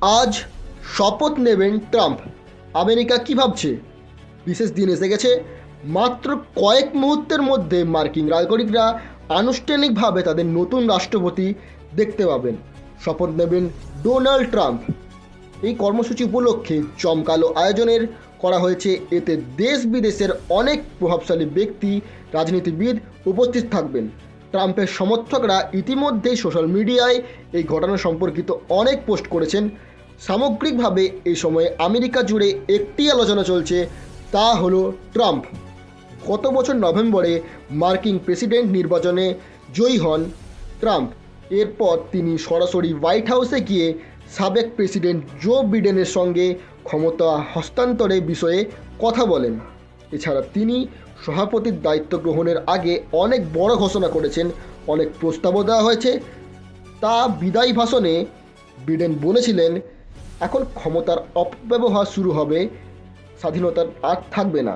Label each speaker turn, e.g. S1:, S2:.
S1: আজ শপথ নেবেন ট্রাম্প। আমেরিকা কী ভাবছে? বিশেষ দিন এসে গেছে। মাত্র কয়েক মুহূর্তের মধ্যে মার্কিন নাগরিকরা আনুষ্ঠানিকভাবে তাদের নতুন রাষ্ট্রপতি দেখতে পাবেন। শপথ নেবেন ডোনাল্ড ট্রাম্প। এই কর্মসূচি উপলক্ষে জমকালো আয়োজনের করা হয়েছে। এতে দেশ বিদেশের অনেক প্রভাবশালী ব্যক্তি, রাজনীতিবিদ উপস্থিত থাকবেন। ট্রাম্পের সমর্থকরা ইতিমধ্যেই সোশ্যাল মিডিয়ায় এই ঘটনা সম্পর্কিত অনেক পোস্ট করেছেন। সামগ্রিকভাবে এই সময়ে আমেরিকা জুড়ে একটি আলোচনা চলছে, তা হলো ট্রাম্প। গত বছর নভেম্বরে মার্কিন প্রেসিডেন্ট নির্বাচনে জয়ী হন ট্রাম্প। এরপর তিনি সরাসরি হোয়াইট হাউসে গিয়ে সাবেক প্রেসিডেন্ট জো বিডেনের সঙ্গে ক্ষমতা হস্তান্তরের বিষয়ে কথা বলেন। এছাড়া তিনি সভাপতির দায়িত্ব গ্রহণের আগে অনেক বড় ঘোষণা করেছেন, অনেক প্রস্তাবও দেওয়া হয়েছে। তা বিদায়ী ভাষণে বিডেন বলেছিলেন, এখন ক্ষমতার অপব্যবহার শুরু হবে, স্বাধীনতার আর থাকবে না।